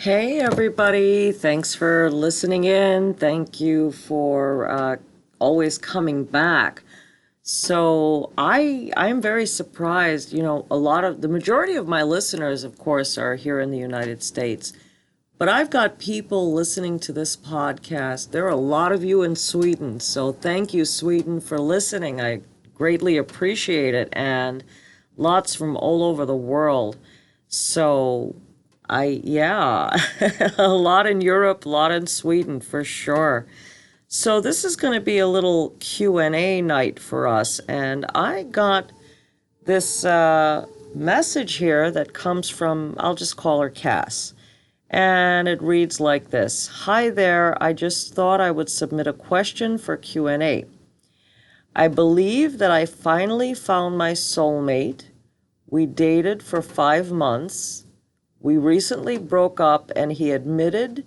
Hey, everybody. Thanks for listening in. Thank you for always coming back. I'm very surprised. The majority of my listeners, of course, are here in the United States. But I've got people listening to this podcast. There are a lot of you in Sweden. So thank you, Sweden, for listening. I greatly appreciate it. And lots from all over the world. So yeah, a lot in Europe, a lot in Sweden for sure. So this is going to be a little Q&A night for us. And I got this message here that comes from, I'll just call her Cass. And it reads like this. Hi there, I just thought I would submit a question for Q&A. I believe that I finally found my soulmate. We dated for 5 months. We recently broke up and he admitted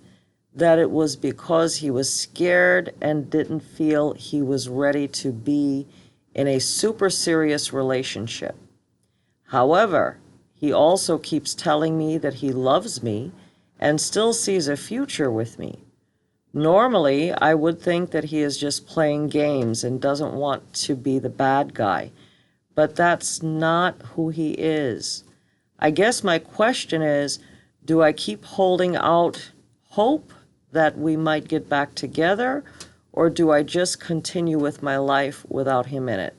that it was because he was scared and didn't feel he was ready to be in a super serious relationship. However, he also keeps telling me that he loves me and still sees a future with me. Normally, I would think that he is just playing games and doesn't want to be the bad guy, but that's not who he is. I guess my question is, do I keep holding out hope that we might get back together, or do I just continue with my life without him in it?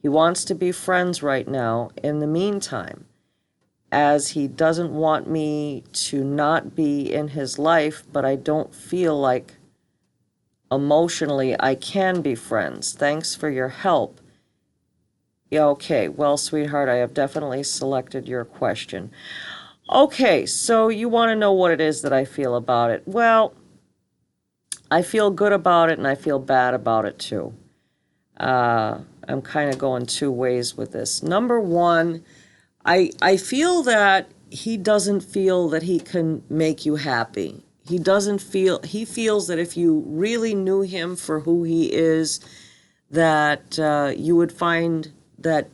He wants to be friends right now in the meantime, as he doesn't want me to not be in his life, but I don't feel like emotionally I can be friends. Thanks for your help. Yeah, okay. Well, sweetheart, I have definitely selected your question. Okay, so you want to know what it is that I feel about it. Well, I feel good about it and I feel bad about it too. I'm kind of going two ways with this. Number one, I feel that he doesn't feel that he can make you happy. He feels that if you really knew him for who he is, that you would find that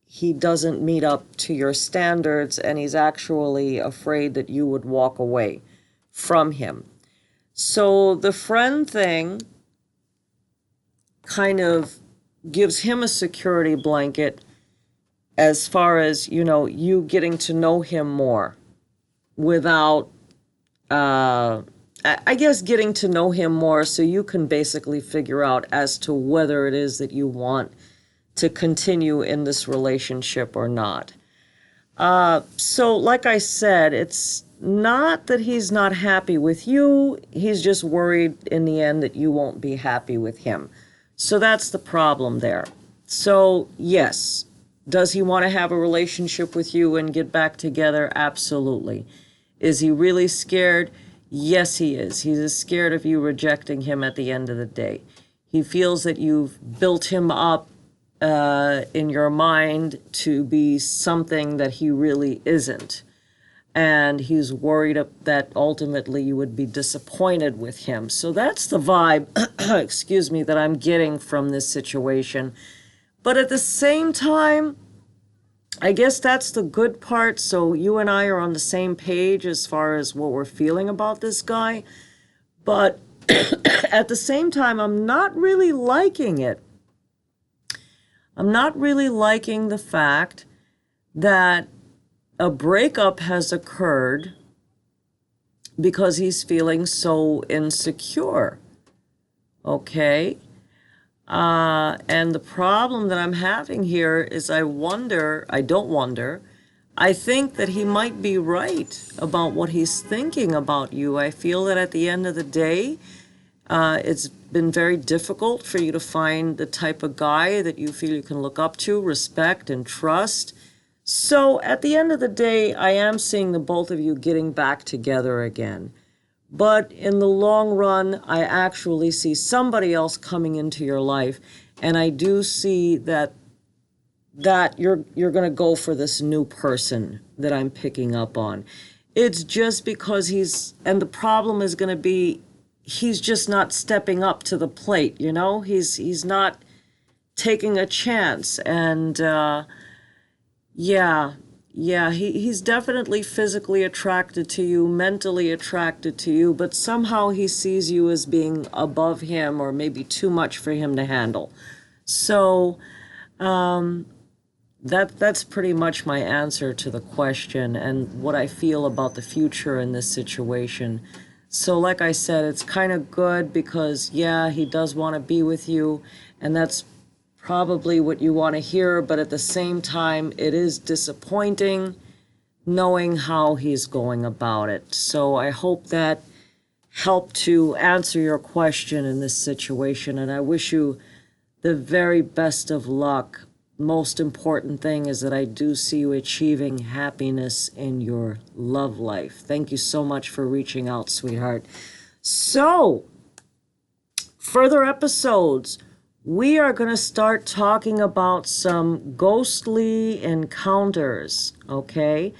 he doesn't meet up to your standards and he's actually afraid that you would walk away from him. So the friend thing kind of gives him a security blanket as far as, you getting to know him more without, I guess, getting to know him more so you can basically figure out as to whether it is that you want to continue in this relationship or not. So, like I said, it's not that he's not happy with you. He's just worried in the end that you won't be happy with him. So that's the problem there. So, yes, does he want to have a relationship with you and get back together? Absolutely. Is he really scared? Yes, he is. He's scared of you rejecting him at the end of the day. He feels that you've built him up in your mind to be something that he really isn't. And he's worried that ultimately you would be disappointed with him. So that's the vibe, excuse me, that I'm getting from this situation. But at the same time, I guess that's the good part. So you and I are on the same page as far as what we're feeling about this guy. But at the same time, I'm not really liking it. I'm not really liking the fact that a breakup has occurred because he's feeling so insecure. Okay? And the problem that I'm having here is I think that he might be right about what he's thinking about you. I feel that at the end of the day, it's been very difficult for you to find the type of guy that you feel you can look up to, respect, and trust. So at the end of the day, I am seeing the both of you getting back together again. But in the long run, I actually see somebody else coming into your life, and I do see that you're going to go for this new person that I'm picking up on. It's just because and the problem is going to be he's just not stepping up to the plate, He's not taking a chance. And yeah, yeah, he's definitely physically attracted to you, mentally attracted to you, but somehow he sees you as being above him or maybe too much for him to handle. So that's pretty much my answer to the question and what I feel about the future in this situation. So, like I said, it's kind of good because, yeah, he does want to be with you, and that's probably what you want to hear, but at the same time, it is disappointing knowing how he's going about it. So, I hope that helped to answer your question in this situation, and I wish you the very best of luck. Most important thing is that I do see you achieving happiness in your love life. Thank you so much for reaching out, sweetheart. So, further episodes, we are going to start talking about some ghostly encounters, okay?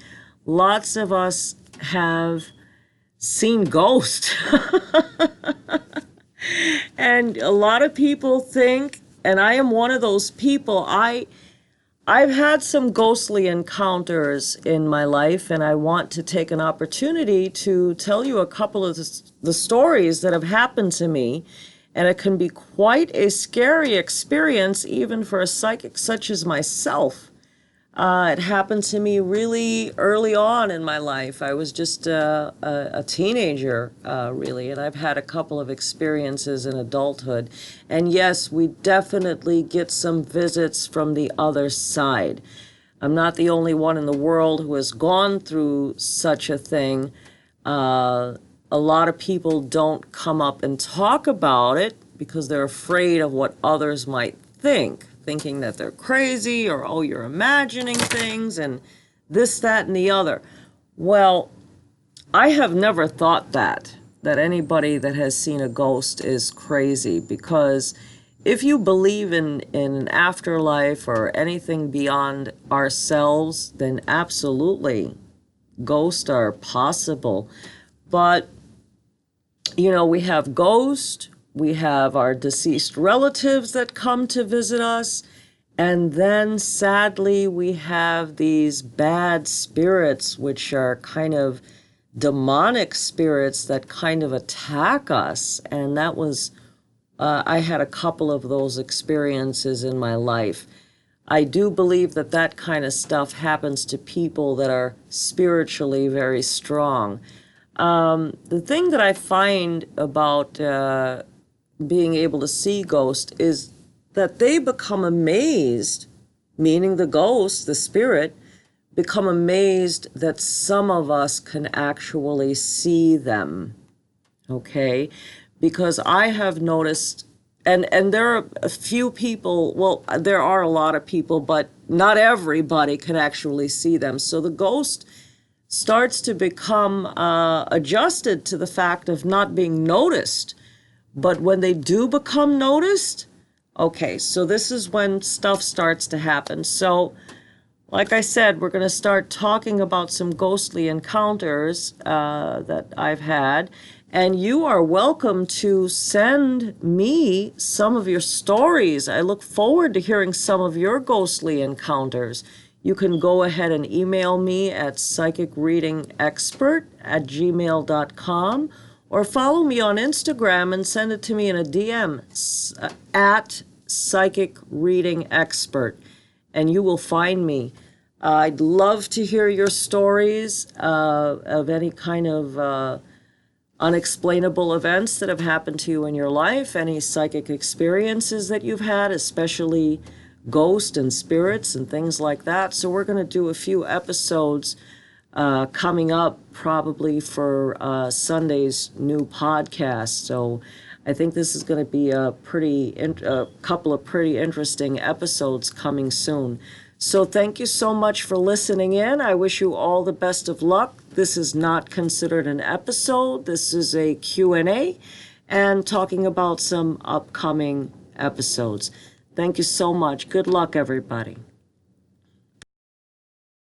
Lots of us have seen ghosts. And a lot of people think, and I am one of those people, I've had some ghostly encounters in my life, and I want to take an opportunity to tell you a couple of the stories that have happened to me. And it can be quite a scary experience, even for a psychic such as myself. It happened to me really early on in my life. I was just a teenager, really, and I've had a couple of experiences in adulthood. And yes, we definitely get some visits from the other side. I'm not the only one in the world who has gone through such a thing. A lot of people don't come up and talk about it because they're afraid of what others might think, thinking that they're crazy or, oh, you're imagining things and this, that, and the other. Well, I have never thought that anybody that has seen a ghost is crazy, because if you believe in an afterlife or anything beyond ourselves, then absolutely ghosts are possible. But we have ghosts, we have our deceased relatives that come to visit us, and then sadly we have these bad spirits, which are kind of demonic spirits that kind of attack us. And that was, I had a couple of those experiences in my life. I do believe that that kind of stuff happens to people that are spiritually very strong. The thing that I find about being able to see ghosts is that they become amazed, meaning the ghost, the spirit, become amazed that some of us can actually see them, okay? Because I have noticed, and there are a few people, well, there are a lot of people, but not everybody can actually see them. So the ghost starts to become adjusted to the fact of not being noticed. But when they do become noticed, okay, so this is when stuff starts to happen. So, like I said, we're going to start talking about some ghostly encounters that I've had. And you are welcome to send me some of your stories. I look forward to hearing some of your ghostly encounters. You can go ahead and email me at psychicreadingexpert@gmail.com, or follow me on Instagram and send it to me in a DM at Psychic Reading Expert, and you will find me. I'd love to hear your stories of any kind of unexplainable events that have happened to you in your life, any psychic experiences that you've had, especially ghosts and spirits and things like that. So we're going to do a few episodes coming up probably for Sunday's new podcast. So I think this is going to be a couple of pretty interesting episodes coming soon. So thank you so much for listening in. I wish you all the best of luck. This is not considered an episode. This is a Q&A and talking about some upcoming episodes. Thank you so much. Good luck, everybody.